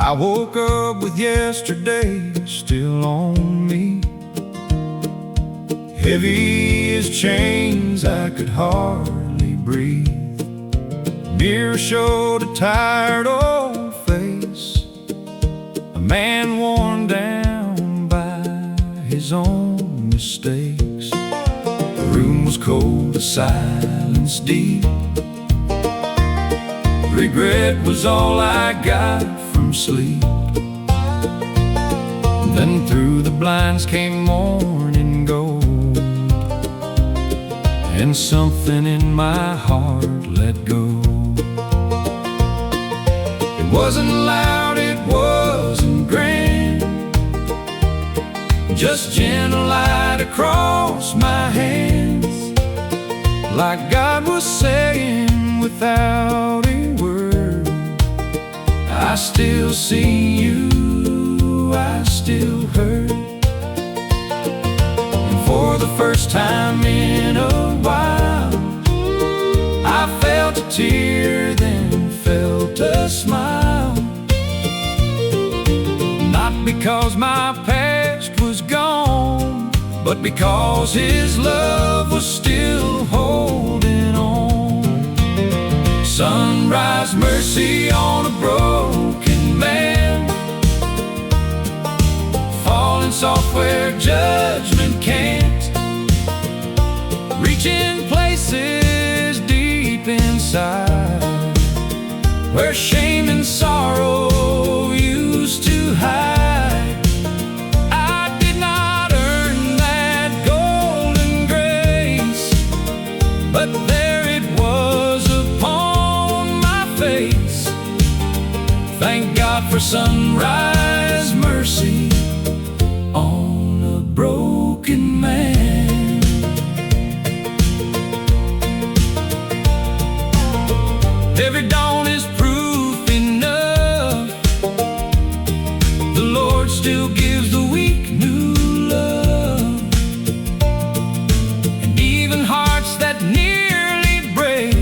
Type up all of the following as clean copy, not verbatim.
I woke up with yesterday still on me, heavy as chains, I could hardly breathe. Mirror showed a tired old face, a man worn down by his own mistakes. The room was cold, the silence deep. Regret was all I got from sleep. Then through the blinds came morning gold, and something in my heart let go. It wasn't loud, it wasn't grand, just gentle light across my hands, like God was saying without a word, I still see you, I still hurt. And for the first time in a while, I felt a tear, then felt a smile. Not because my past was gone, but because His love was still holding on. Sunrise mercy on a broken man, falling soft where judgment can't, reaching places deep inside where shame and sorrow used to hide. I did not earn that golden grace, but there it was upon my face. Thank God for sunrise mercy on a broken man. Every dawn is proof enough, the Lord still gives the weak new love. And even hearts that nearly break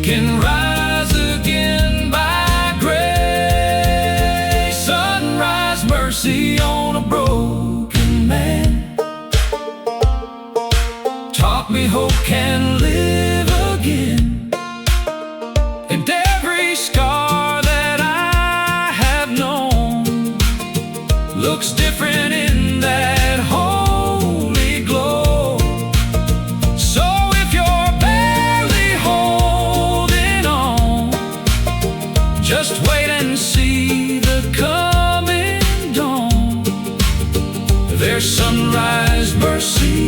can rise again by grace. Sunrise mercy on a broken man taught me hope can live again. And every scar that I have known looks different in that holy glow. So if you're barely holding on, just wait and see the coming dawn. There's sunrise mercy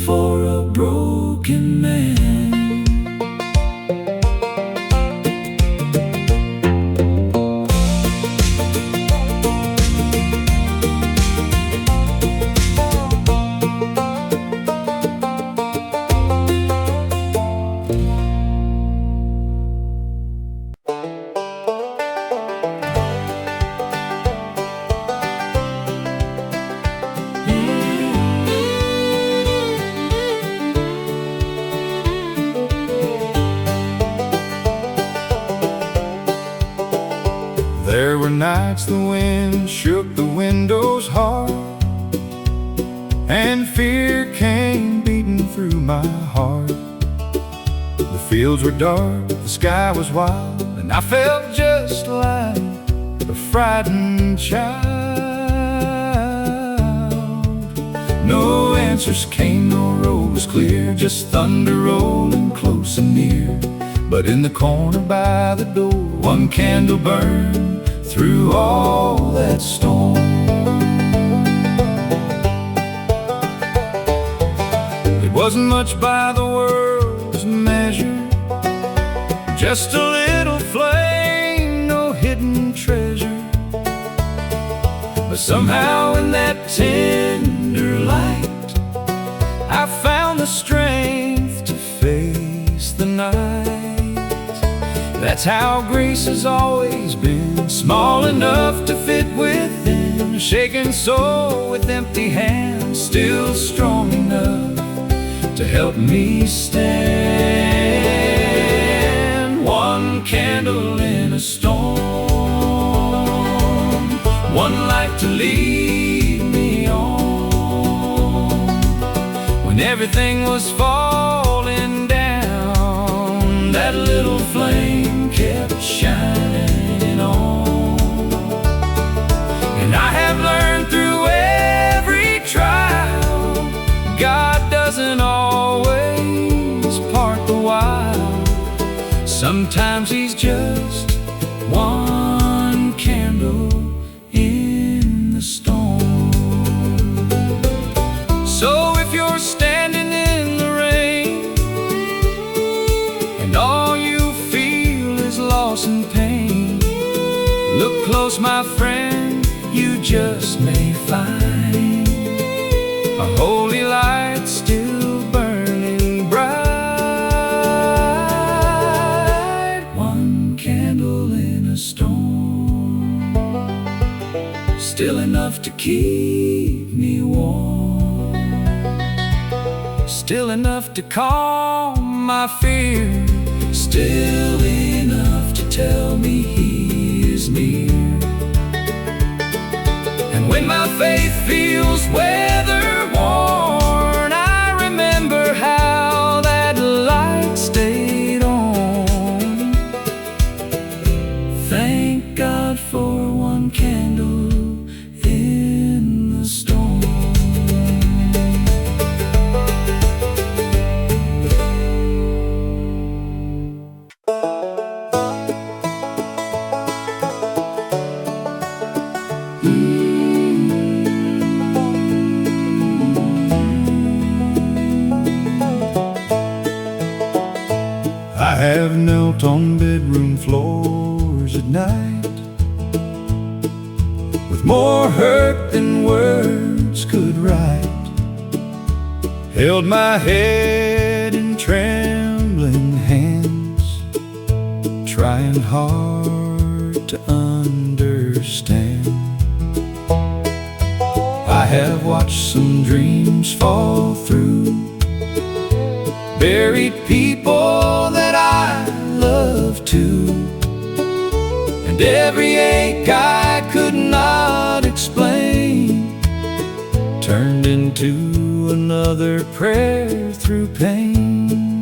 for a broken man. There were nights the wind shook the windows hard, and fear came beating through my heart. The fields were dark, the sky was wild, and I felt just like a frightened child. No answers came, no road was clear, just thunder rolling close and near. But in the corner by the door, one candle burned through all that storm. It wasn't much by the world's measure, just a little flame, no hidden treasure. But somehow in that tender light, I found the strength to face the night. That's how grace has always been, small enough to fit within, a shaken soul with empty hands, still strong enough to help me stand. One candle in a storm, one light to lead me on. When everything was falling down, that little flame kept shining on. And I have learned through every trial, God doesn't always part the while. Sometimes He's just one candle in the storm. So if you're standing in the rain and all you feel is loss and pain, look close, my friend, you just may find a holy light still burning bright. One candle in a storm, still enough to keep me warm, still enough to calm my fear, still enough to tell me He is near. And when my faith feels weather-worn, I remember how that light stayed on. Thank God for one candle in the storm. I have knelt on bedroom floors at night, with more hurt than words could write, held my head in trembling hands, trying hard to understand. I have watched some dreams fall through, buried people that I love too, and every ache I could not explain turned into another prayer through pain.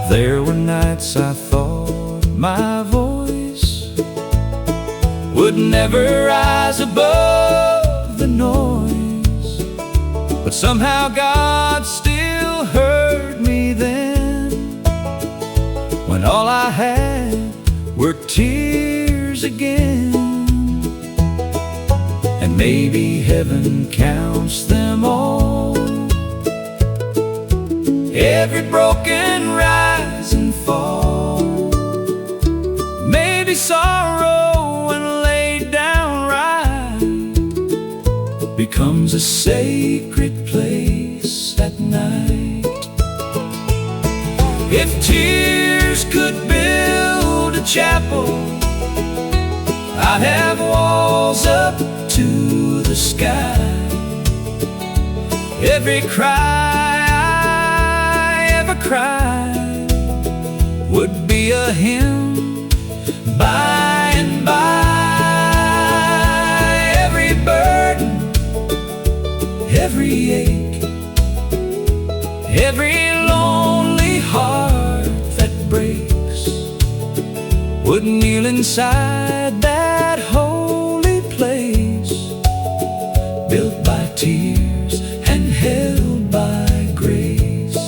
There were nights I thought my voice would never rise above the noise, but somehow God still heard me then, when all I had were tears again. And maybe heaven counts them all, every broken rise and fall. Maybe sorrow when laid down right becomes a sacred place at night. If tears could build a chapel, I'd have walls up to the sky. Every cry I ever cried would be a hymn by and by. Every burden, every ache, every lonely heart that breaks would kneel inside that holy place, built by tears and held by grace.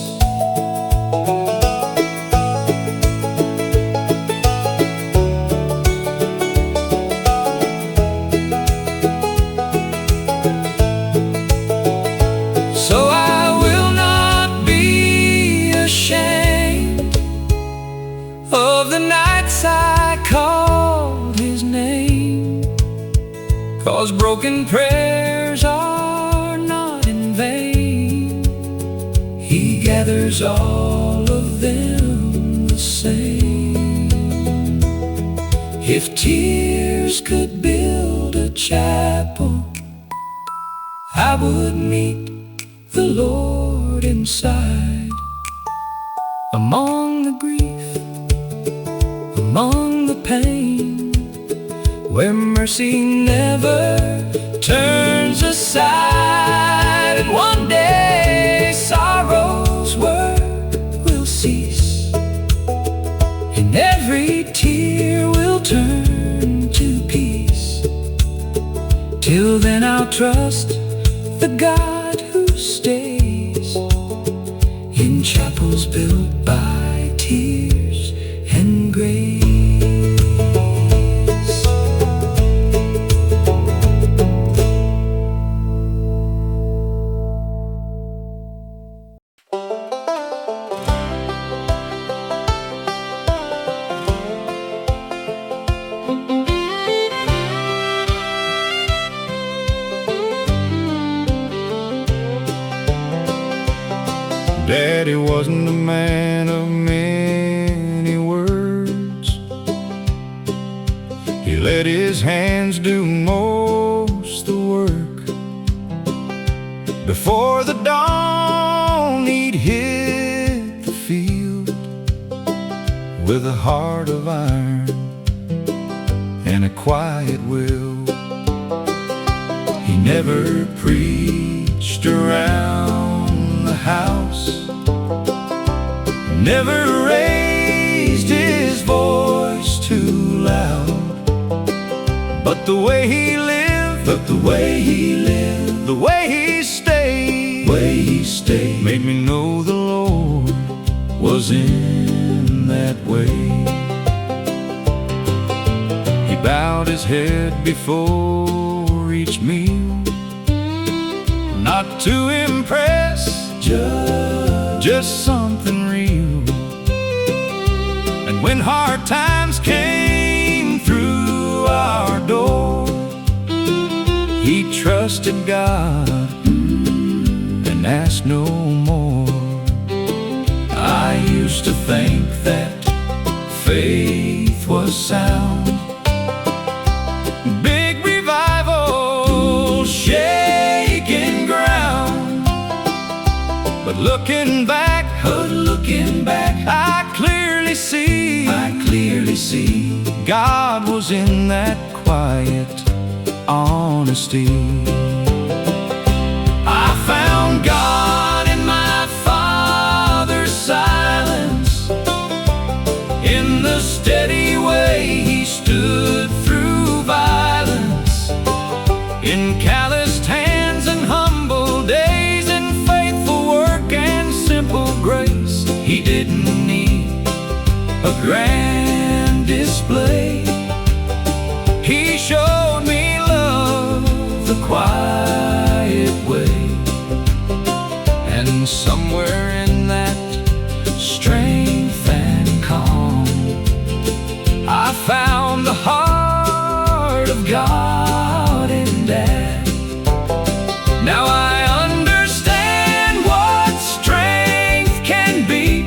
So I will not be ashamed of the nights I called His name, 'cause broken prayers are not in vain. He gathers all of them the same. If tears could build a chapel, I would meet the Lord inside. Among the grief among the pain, where mercy never turns aside. And one day sorrow's word will cease, and every tear will turn to peace. Till then I'll trust the God who stays in chapels built by tears and grace. Daddy wasn't a man of many words. He let his hands do most the work. Before the dawn he'd hit the field with a heart of iron and a quiet will. He never preached around the house, never raised his voice too loud. But the way he lived, the way he stayed, made me know the Lord was in that way. He bowed his head before each meal, not to impress, just something real. And when hard times came through our door, he trusted God and asked no more. I used to think that faith was sound, big revival, shaking ground. But looking back, I clearly see God was in that quiet honesty. I found God in my father's silence, in the steady way he stood through violence, in calloused hands and humble days, in faithful work and simple grace. He didn't need a grand display. He showed me love the quiet way. And somewhere in that strength and calm, I found the heart of God in Dad. Now I understand what strength can be,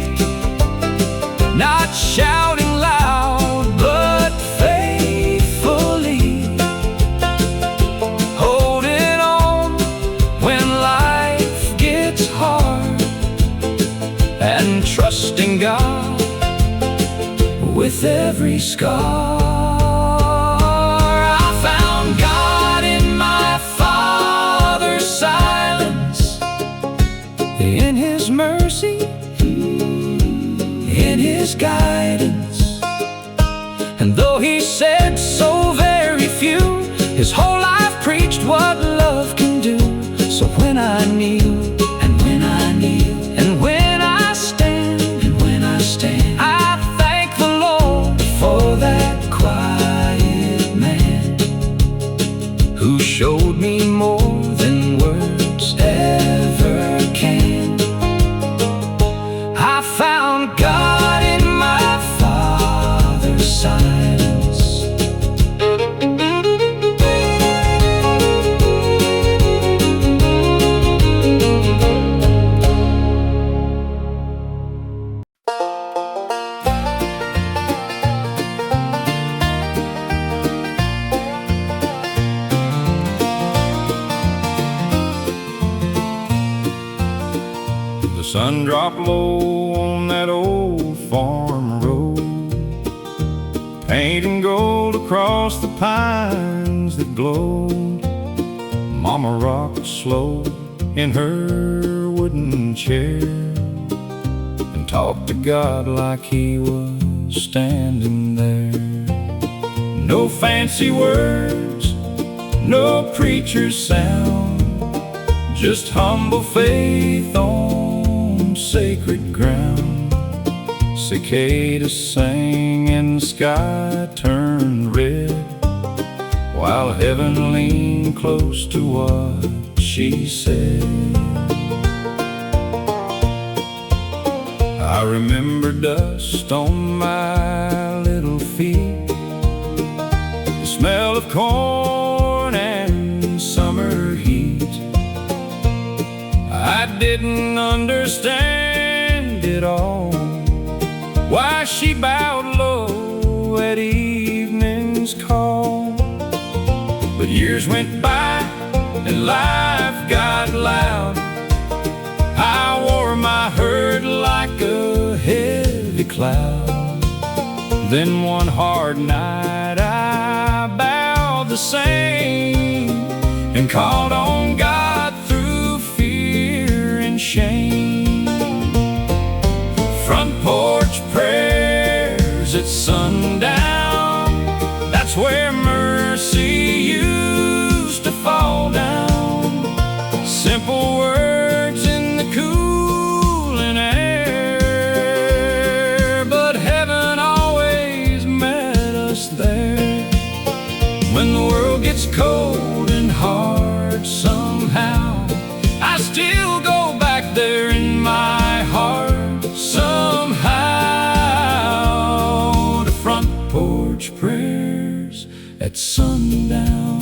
not shouting loud, but faithfully holding on when life gets hard, and trusting God with every scar. I found God in my father's silence, in his mercy, in his guidance. And though he said so very few, his whole life preached what love can do. So when I kneel, and when I kneel, and when I stand, and when I stand, I thank the Lord for that quiet man who showed me more than words ever can. I found God in my father's silence. The sun dropped low on that old farm road. pines that glowed. Mama rocked slow in her wooden chair and talked to God like he was standing there. No fancy words, no preacher's sound, just humble faith on sacred ground. Cicadas sang and the sky turned red, while heaven leaned close to what she said. I remember dust on my little feet, the smell of corn and summer heat. I didn't understand it all, why she bowed low at evening's call. But years went by and life got loud. I wore my hurt like a heavy cloud. Then one hard night I bowed the same and called on God through fear and shame. Front porch prayers at sundown, that's where mercy used to fall down. Simple words in the cooling air, but heaven always met us there. When the world gets cold and hard somehow, I still go back there in my heart somehow, to front porch prayers at sundown.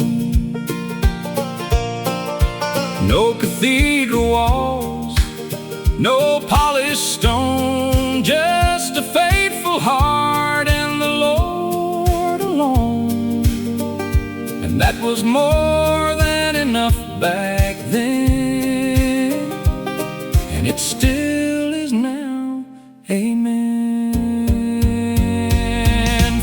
No cathedral walls, no polished stone, just a faithful heart and the Lord alone. And that was more than enough back then, and it still is now. Amen.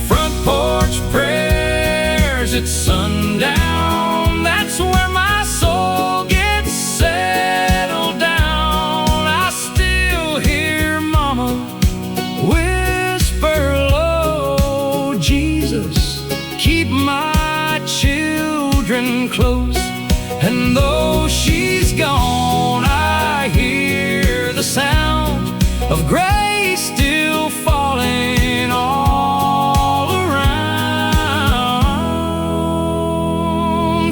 Front porch prayers at sundown, that's where my soul gets settled down. I still hear Mama whisper low, Jesus, keep my children close. And though she's gone, I hear the sound of grace still falling all around.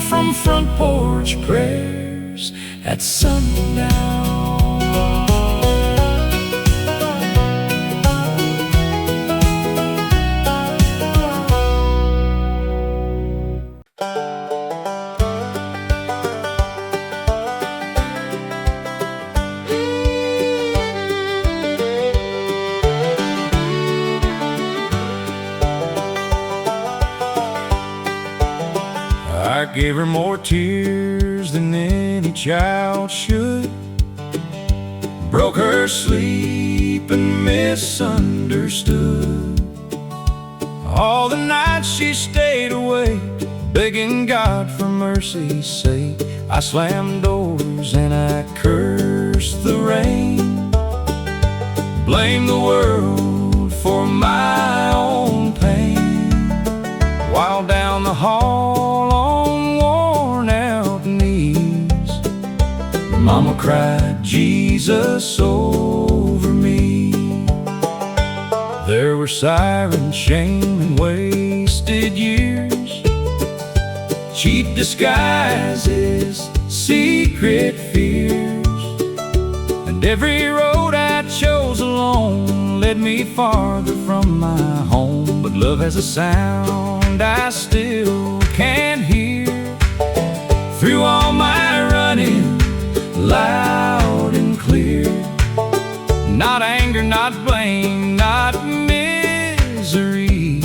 From front porch prayers at sundown. I gave her more tears than any child should, broke her sleep and misunderstood. All the nights she stayed awake, begging God for mercy's sake. I slammed doors and I cursed the rain, blamed the world for my own pain, while down the hall on worn-out knees, Mama cried Jesus over me. There were sirens, shame, and wasted years, cheap disguises, secret fears, and every road I chose alone led me farther from my home. But love has a sound I still can't hear through all my running, loud and clear. Not anger, not blame, not misery,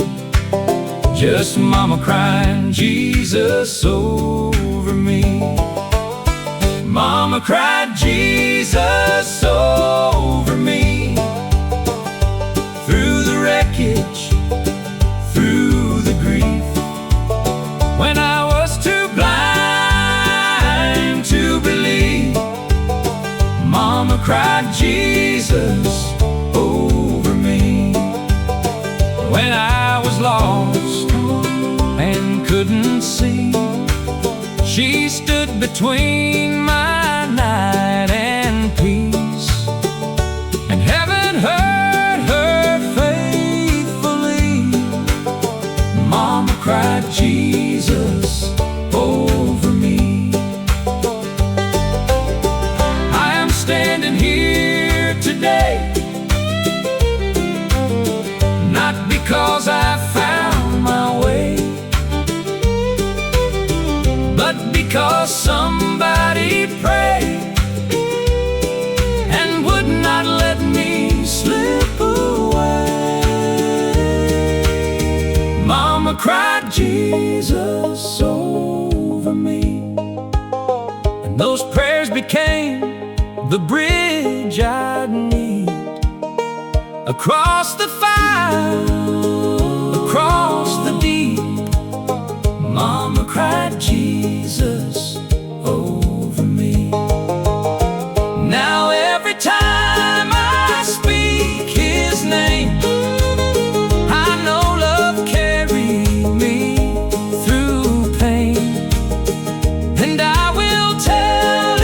just Mama crying Jesus over me. Mama cried Jesus over me, through the wreckage, through the grief. Jesus over me. When I was lost and couldn't see, she stood between my night and peace. And heaven heard her faithfully. Mama cried Jesus over me. I am standing here today, not because I found my way, but because somebody prayed and would not let me slip away. Mama cried Jesus over me, and those prayers became the bridge I'd need across the fire, across the deep. Mama cried Jesus over me. Now every time I speak His name, I know love carried me through pain, and I will tell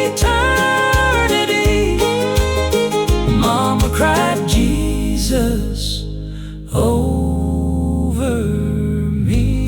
eternity, Mama cried Jesus over me.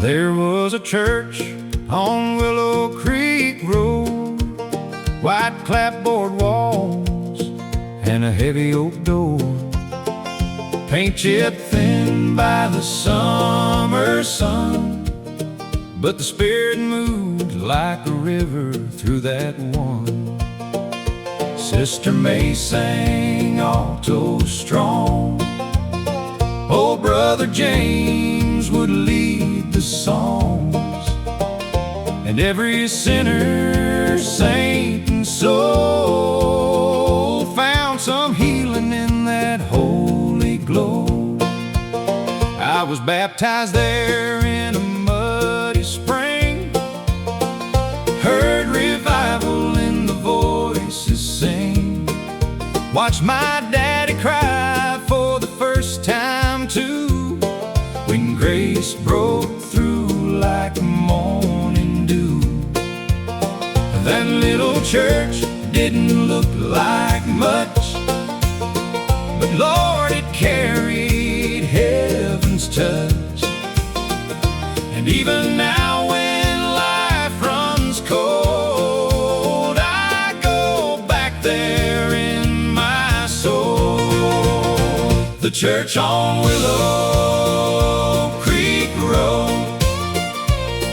There was a church on Willow Creek Road, white clapboard walls and a heavy oak door, paint chipped thin by the summer sun. But the Spirit moved like a river through that one. Sister May sang alto strong, old Brother James would lead the songs, and every sinner, saint, and soul found some healing in that holy glow. I was baptized there in a muddy spring, heard revival in the voices sing, watched my daddy cry for the first time too, when grace broke through like morning dew. That little church didn't look like much, but Lord, it carried heaven's touch. And even now when life runs cold, I go back there in my soul. The church on Willow Creek Road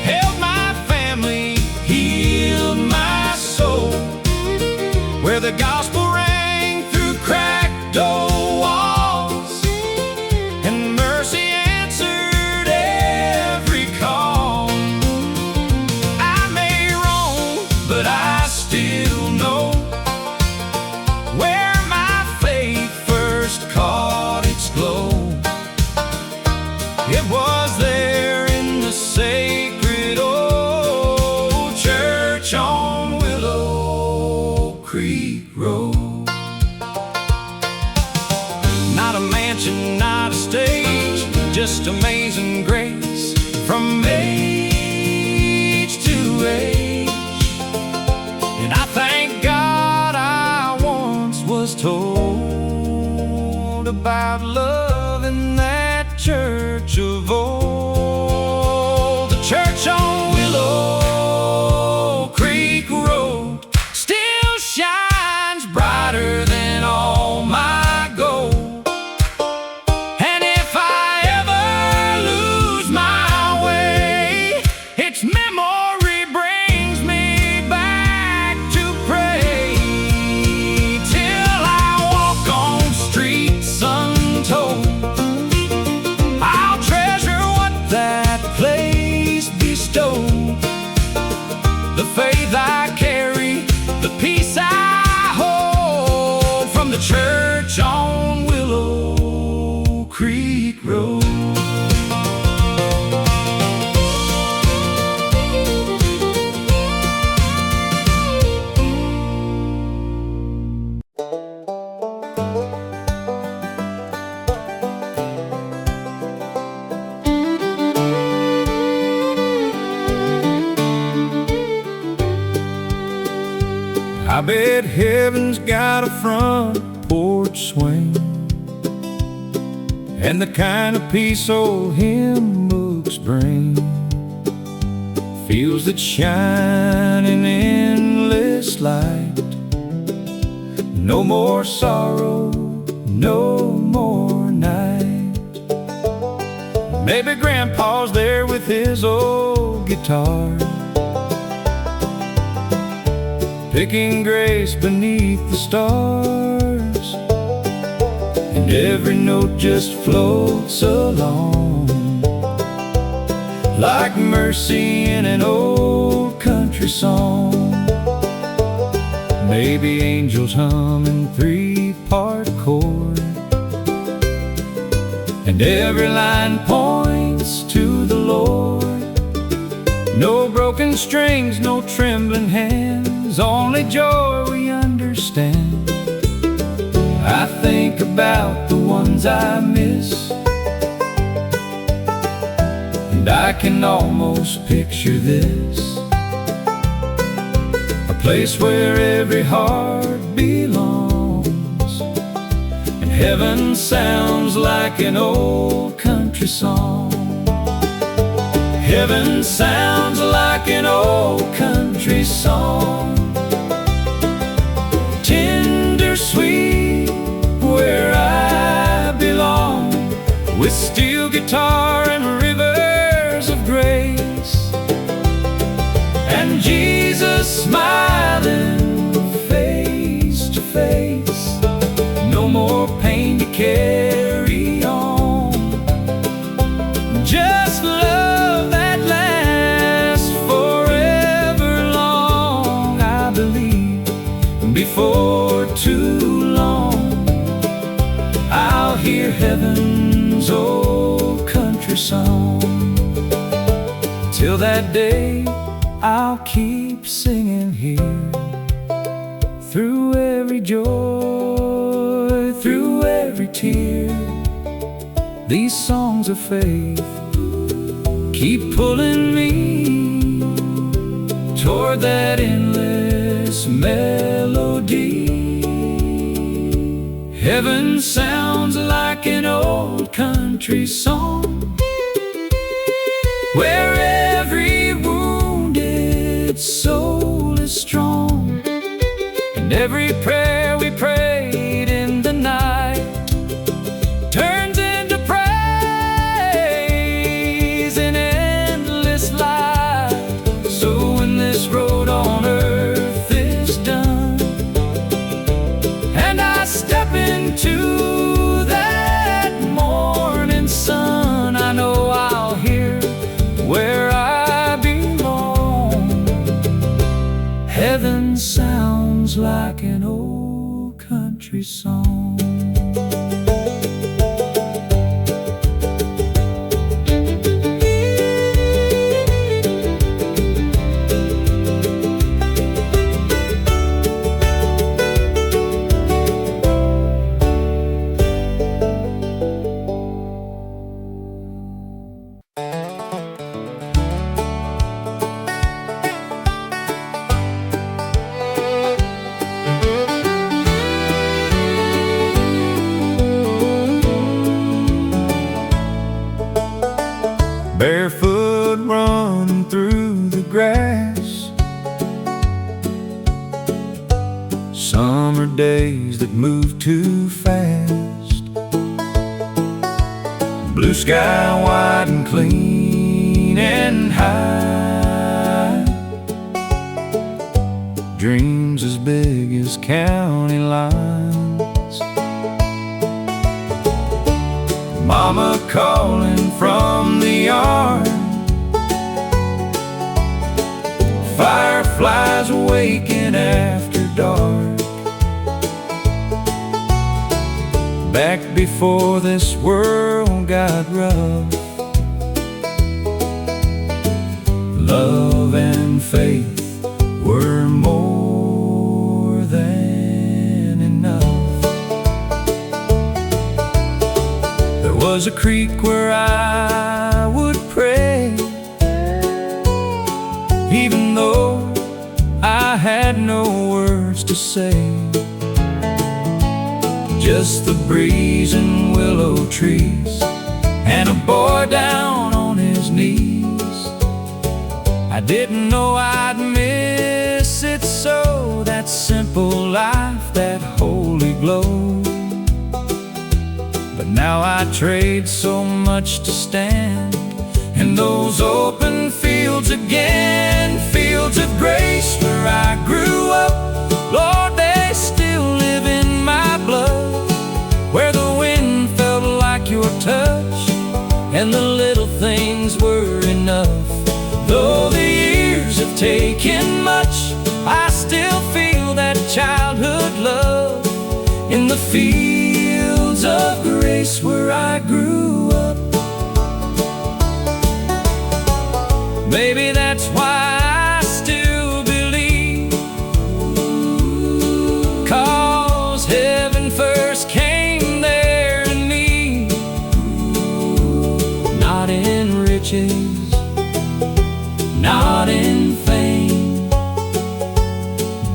held my family, healed my soul, where the gospel rang through cracked old walls, and mercy answered every call. I may roam, but I still know where my faith first caught its glow. It was there in the sacred old church on Willow Creek Road. Not a mansion, not a stage, just amazing grace from age to age. And I thank God I once was told about love in that church of old. The church on Willow Creek Road still shines brighter than all my gold. And if I ever lose my way, its memory brings me back to pray. church on Willow Creek Road. I bet heaven's got a front porch swing and the kind of peace old hymn books bring. Fields that shine in endless light. No more sorrow, no more night. Maybe Grandpa's there with his old guitar, picking grace beneath the stars, and every note just floats along like mercy in an old country song. Maybe angels hum in three-part chord, and every line points to the Lord. No broken strings, no trembling hands, only joy we understand. I think about the ones I miss, and I can almost picture this, a place where every heart belongs, and heaven sounds like an old country song. Heaven sounds like an old country song, tender sweet where I belong, with steel guitar and rivers of grace, and Jesus smiling face to face. No more pain to carry on, just love that lasts forever long. I believe before too long I'll hear heaven's old country song. Till that day I'll keep singing here, through every joy, through every tear. These songs of faith keep pulling me toward that endless melody. Heaven sounds like an old country song, where every wounded soul is strong, and every prayer we prayed in the night turns into praise in endless light. So when this road on earth is done, and I step into that morning sun, I know I'll hear where I belong. Heaven sounds like an old country song. Barefoot running through the grass, summer days that move too fast, blue sky wide and clean and high, dreams as big as county lines, mama calling from the yard, fireflies awaken after dark, back before this world got rough. Love and faith were more than enough. There was a creek where I would pray, even though I had no words to say. Just the breeze and willow trees, and a boy down on his knees. I didn't know I'd miss it so, that simple life, that holy glow. But now I trade so much to stand in those open fields again. Fields of grace where I grew up, Lord, they still live in my blood. Where the wind felt like your touch, and the little things were enough. Though the years have taken much, I still feel that childhood love in the fields of grace where I grew up. Maybe that's why I still believe, 'cause heaven first came there to me. Not in riches, not in fame,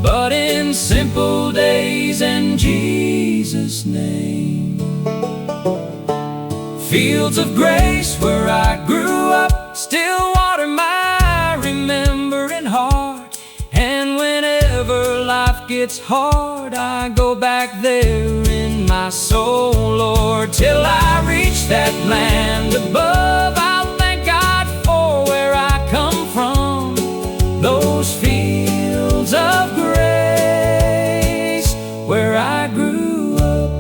but in simple days and Jesus' name. Fields of grace where I grew up still water my remembering heart. And whenever life gets hard, I go back there in my soul, Lord, till I reach that land above. I'll thank God for where I come from, those fields of grace where I grew up.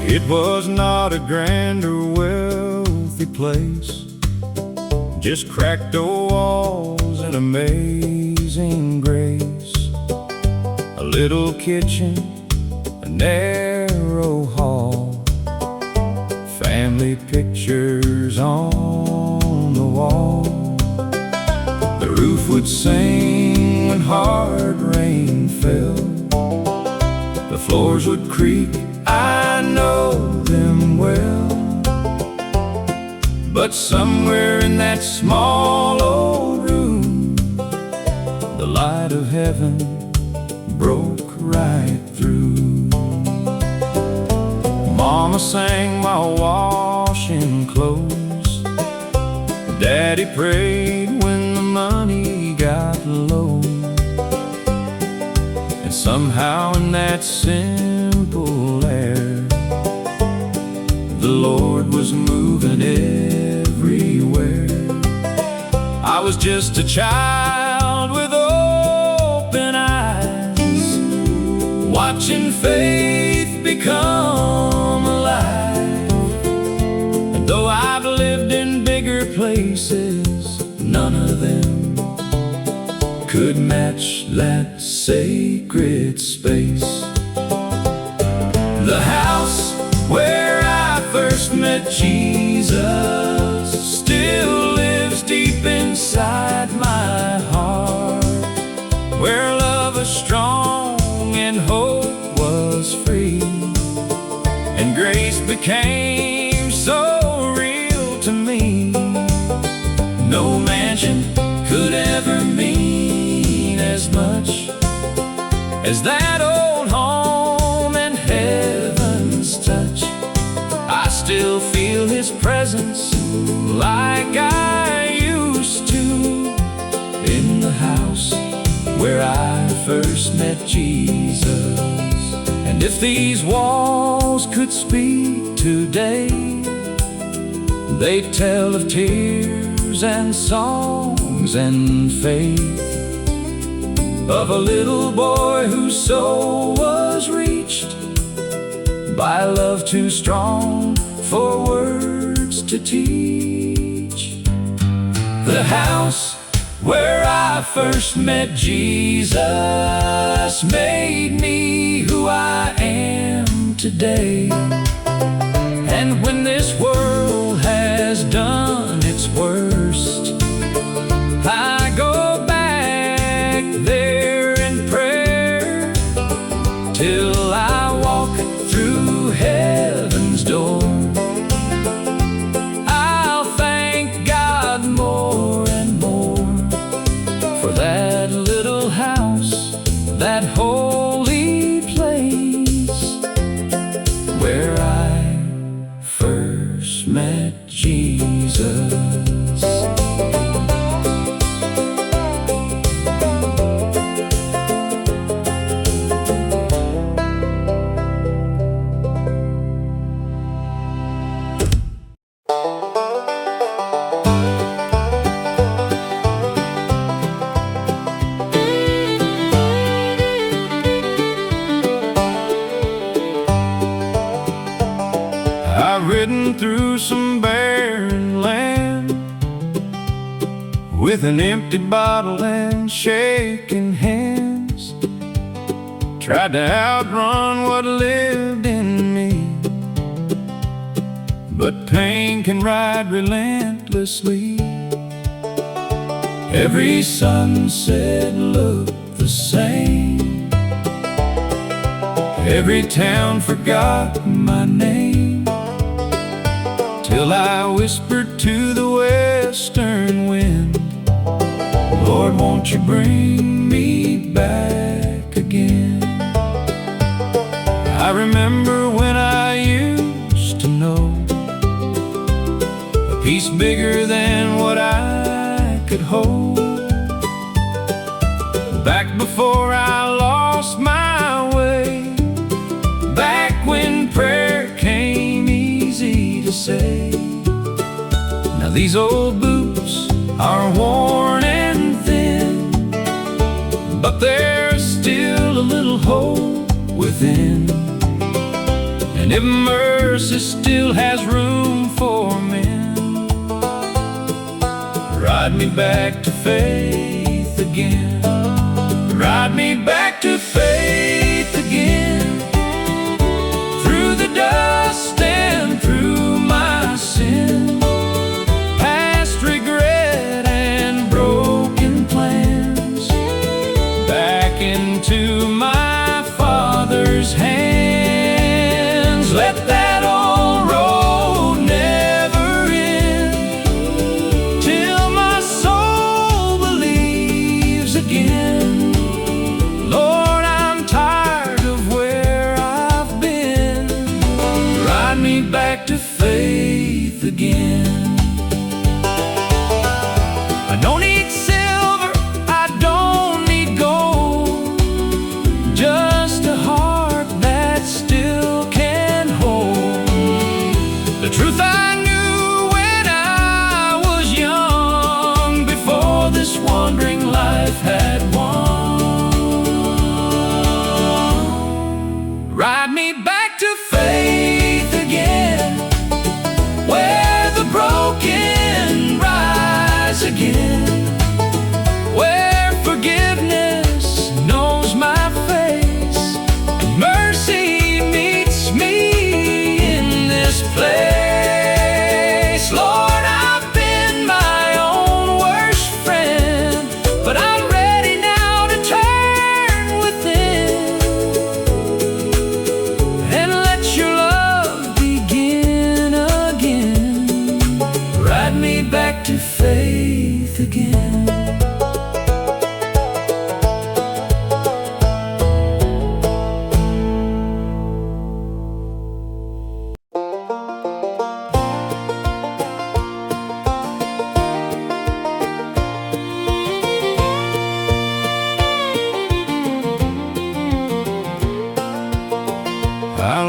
It was not a grand or wealthy place, just cracked old walls and amazing grace. A little kitchen, a narrow hall, family pictures on the wall. The roof would sing when hard rain fell, the floors would creak, I know them well. But somewhere in that small old room, the light of heaven broke right through. Mama sang while washing clothes, Daddy prayed when the money got low. And somehow in that simple air, the Lord was moving everywhere. I was just a child with open eyes, watching faith become alive. And though I've lived in bigger places, none of them could match that sacred space. The house where I first met Jesus still lives deep inside my heart, where love was strong and hope was free, and grace became so real to me. No mansion could ever mean as much as that old home and heaven's touch. I still feel His presence like I used to in the house where I first met Jesus. And if these walls could speak today, they'd tell of tears and songs and faith, of a little boy whose soul was reached by love too strong for words to teach. The house where I first met Jesus made me who I am today. And when this world has done its worst, I go back there in prayer till I walk through heaven's door. I'll thank God more and more for that little house, that holy place where I first met Jesus. I've ridden through some barren land with an empty bottle and shaking hands. Tried to outrun what lived in me, but pain can ride relentlessly. Every sunset looked the same, every town forgot my name, till I whispered to the western wind, Lord, won't you bring me back again? I remember when I used to know a peace bigger than what I could hold, back before I lost my way, back when prayer came easy to say. Now these old boots are worn and thin, but there's still a little hope within. And if mercy still has room for men, ride me back to faith again. Ride me back to faith again, through the dust and through my sin, past regret and broken plans, back into my Father's hands. Let that old road never end, till my soul believes again. Lord, I'm tired of where I've been. Ride me back to faith again. I don't need silver, I don't need gold, just a heart that still can hold the truth I knew when I was young, before this wandering life had won. Ride me back to faith again, where the broken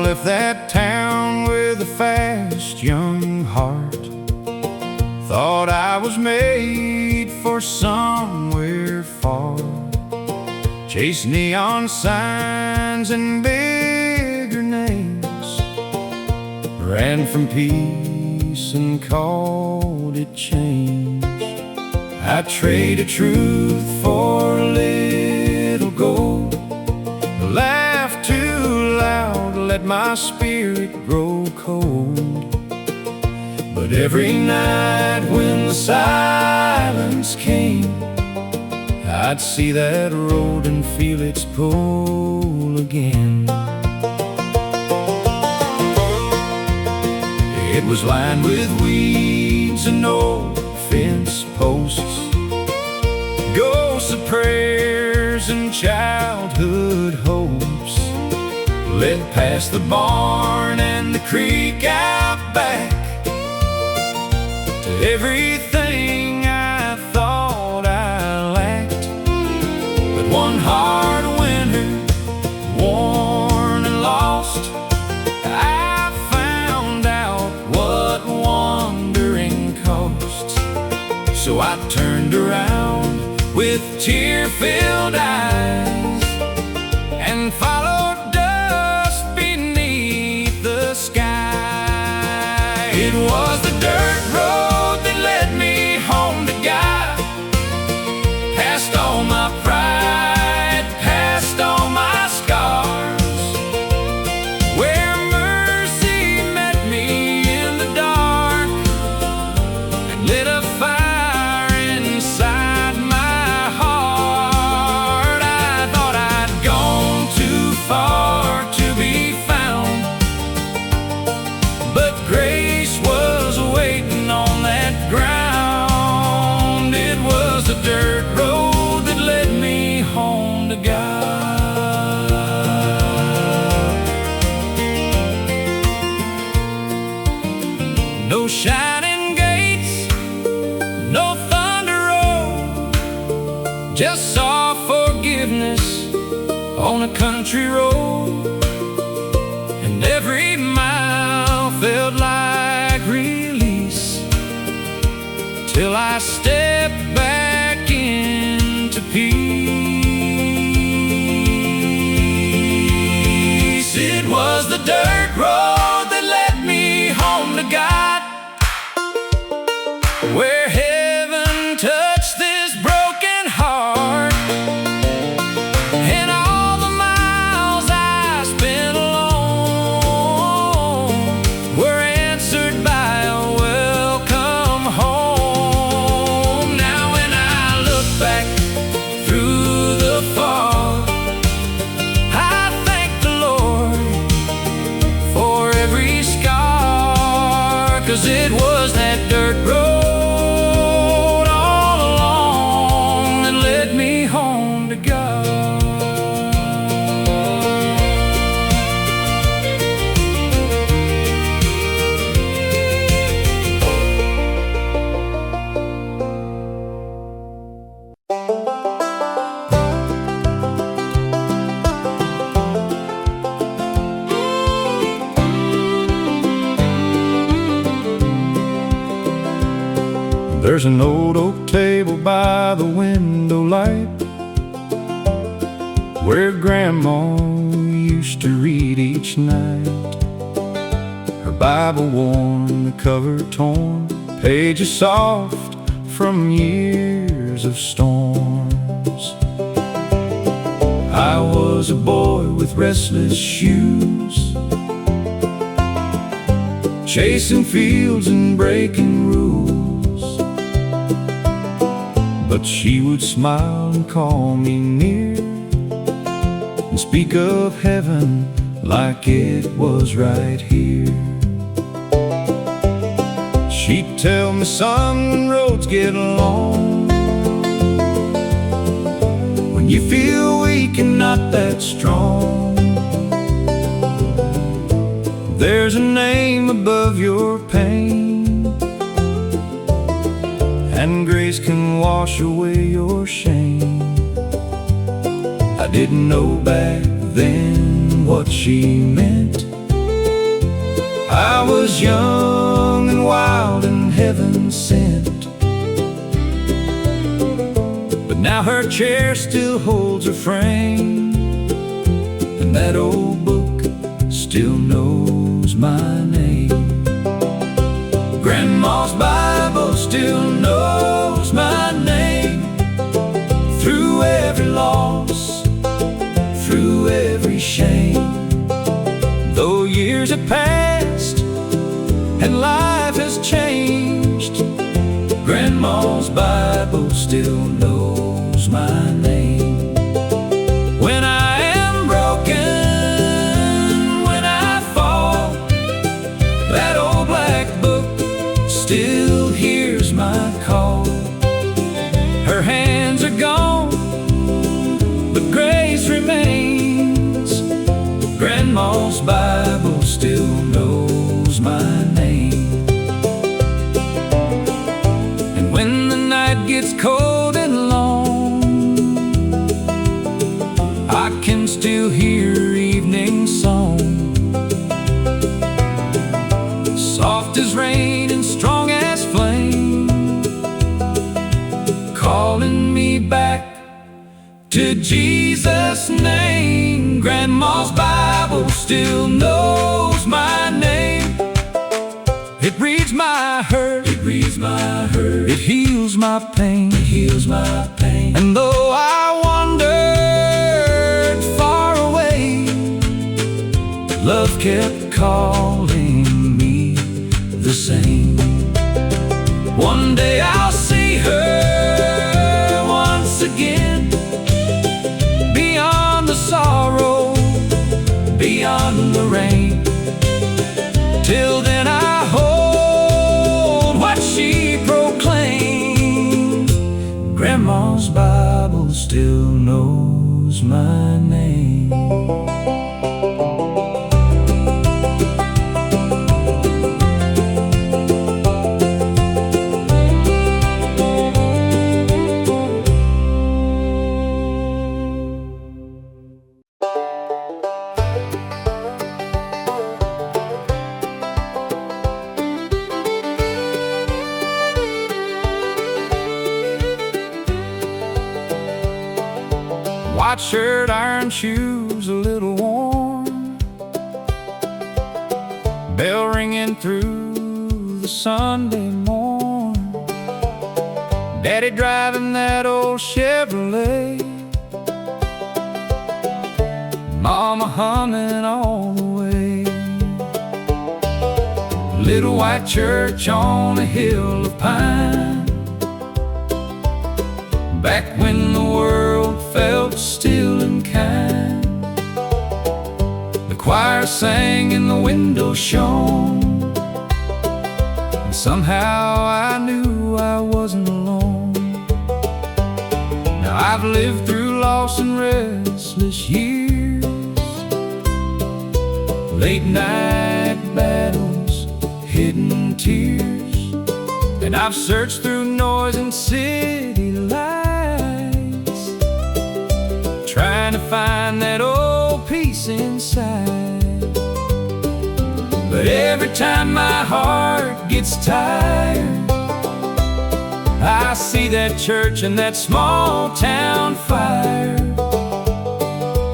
left that town with a fast young heart. Thought I was made for somewhere far. Chased neon signs and bigger names. Ran from peace and called it change. I traded truth for a little gold. Laughed too loud, let my spirit grow cold. But every night when the silence came, I'd see that road and feel its pull again. It was lined with weeds and old fence posts, ghosts of prayers and childhood hopes. Led past the barn and the creek out back to everything I thought I lacked. But one hard winter, worn and lost, I found out what wandering costs. So I turned around with tear-filled eyes and followed dust beneath the sky. It was the dirt road that led me home to God, past all my pride, past all my scars, where mercy met me in the dark and lit a fire inside my heart. I thought I'd gone too far to be found, but grace was waiting on that ground. It was the dirt road that led me home to God. No shining gates, no thunder road, just saw forgiveness on a country road. And every mile felt like release, till I stepped back into peace. It was the dirt road that led me home to God, where heaven touched this broken heart. And all the miles I spent alone were answered by a welcome home. Now when I look back through the fog, I thank the Lord for every scar, 'cause it was that dirt road all along that led me home to God. There's an old oak table by the window light, where Grandma used to read each night. Her Bible worn, the cover torn, pages soft from years of storms. I was a boy with restless shoes, chasing fields and breaking rules. But she would smile and call me near, and speak of heaven like it was right here. She'd tell me, son, when roads get long, when you feel weak and not that strong, there's a name above your pain, and grace can wash away your shame. I didn't know back then what she meant, I was young and wild and heaven sent, but now her chair still holds her frame, and that old book still knows my name. Grandma's Bible still knows my name. Through every loss, through every shame, though years have passed and life has changed, Grandma's Bible still knows my name. When I am broken, when I fall, that old black book still hears my call. Her hands are gone, but grace remains. Grandma's Bible still knows my name. And when the night gets cold and long, I can still hear her evening song, soft as rain and strong as flame, calling me back to Jesus' name. Grandma's Bible still knows my name. It reads my hurt, it reads my hurt, it heals my pain, it heals my pain. And though I wandered far away, love kept calling me the same. One day I'll see her once again, beyond the sorrow, beyond the rain. Till then I hold what she proclaimed. Grandma's Bible still knows my name. White shirt, iron shoes, a little worn, bell ringing through the Sunday morn, Daddy driving that old Chevrolet, Mama humming all the way. Little white church on a hill of pine, back when the world felt still and kind. The choir sang and the window shone, and somehow I knew I wasn't alone. Now I've lived through lost and restless years, late night battles, hidden tears, and I've searched through noise and city lights, trying to find that old peace inside. But every time my heart gets tired, I see that church and that small town fire,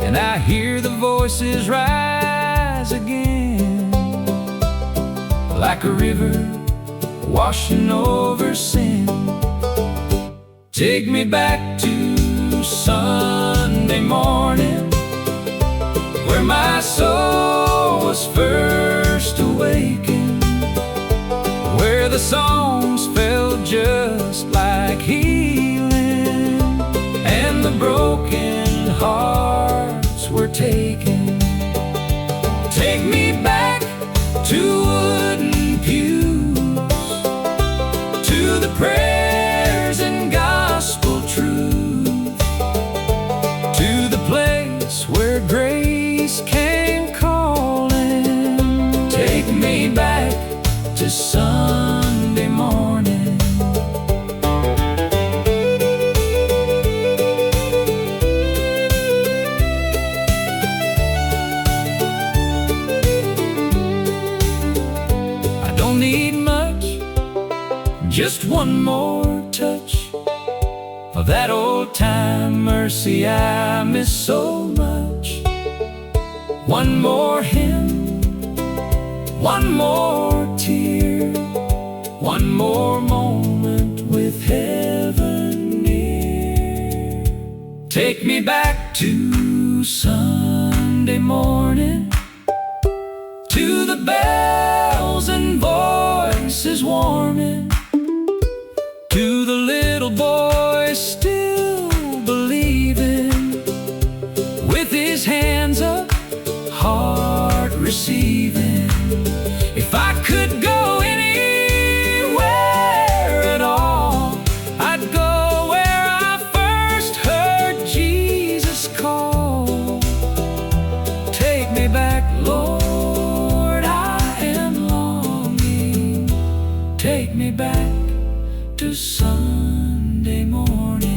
and I hear the voices rise again, like a river washing over sin. Take me back to Sunday morning, where my soul was first awakened, where the songs felt just like healing, and the broken hearts were taken. Take me back to wooden pews, to the prayers and gospel truth, to the place where grace came calling. Take me back to Sunday morning. Just one more touch of that old-time mercy I miss so much. One more hymn, one more tear, one more moment with heaven near. Take me back to Sunday morning, to the bells and voices warming, to the little boy still believing, with his hands up, heart receiving. If I could go anywhere at all, I'd go where I first heard Jesus call. Take me back, Lord, I am longing. Take me back to Sunday morning.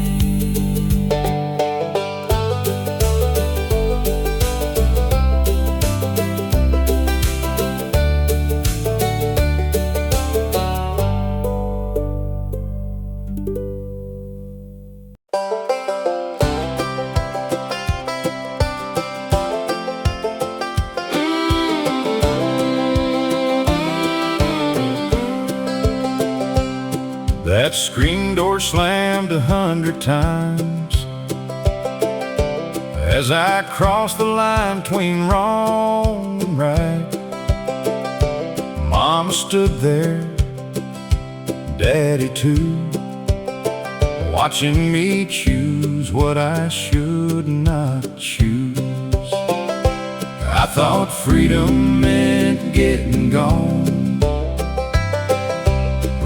That screen door slammed 100 times as I crossed the line between wrong and right. Mama stood there, Daddy too, watching me choose what I should not choose. I thought freedom meant getting gone,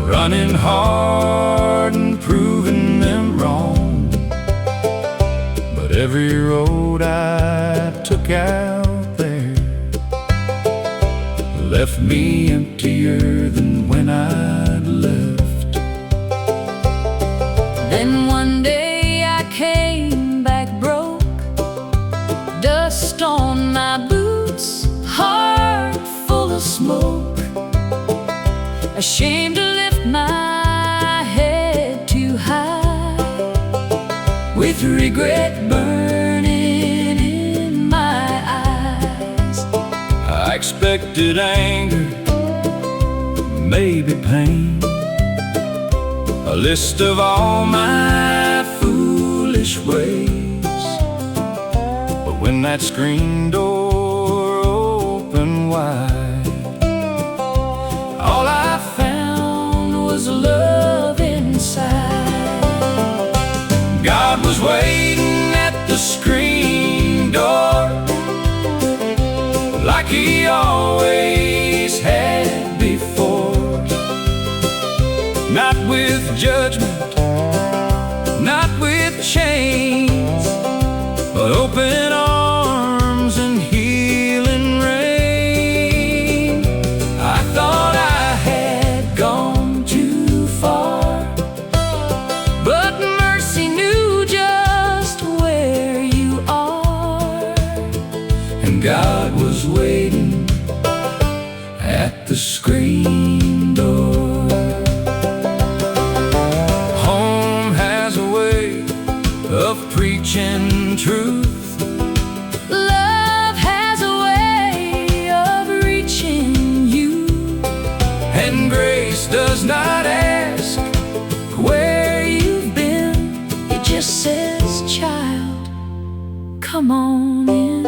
running hard and proving them wrong. But every road I took out there left me emptier than when I'd left. Then one day I came back broke, dust on my boots, heart full of smoke, ashamed to lift my head too high, with regret burning in my eyes. I expected anger, maybe pain, a list of all my foolish ways. But when that screen door opened wide, all I found was love inside. God was waiting at the screen door, like He always had before. Not with judgment, not with chains, but open arms and healing rain. I thought I had gone too far, but mercy knew just where you are. And God was waiting at the screen door. Home has a way of preaching truth. Love has a way of reaching you, And grace does not ask where you've been. It just says, child, come on in.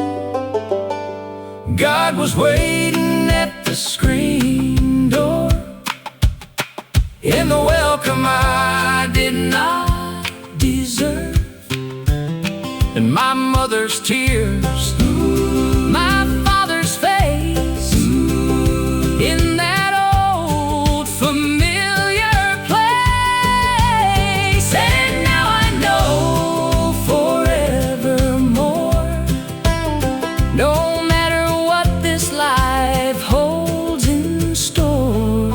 God was waiting at the screen door, in the welcome I did not deserve. And my mother's tears, My father's face, in that old familiar place. And now I know forevermore, no matter what this life holds in store,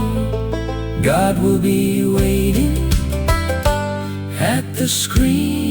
God will be waiting at the screen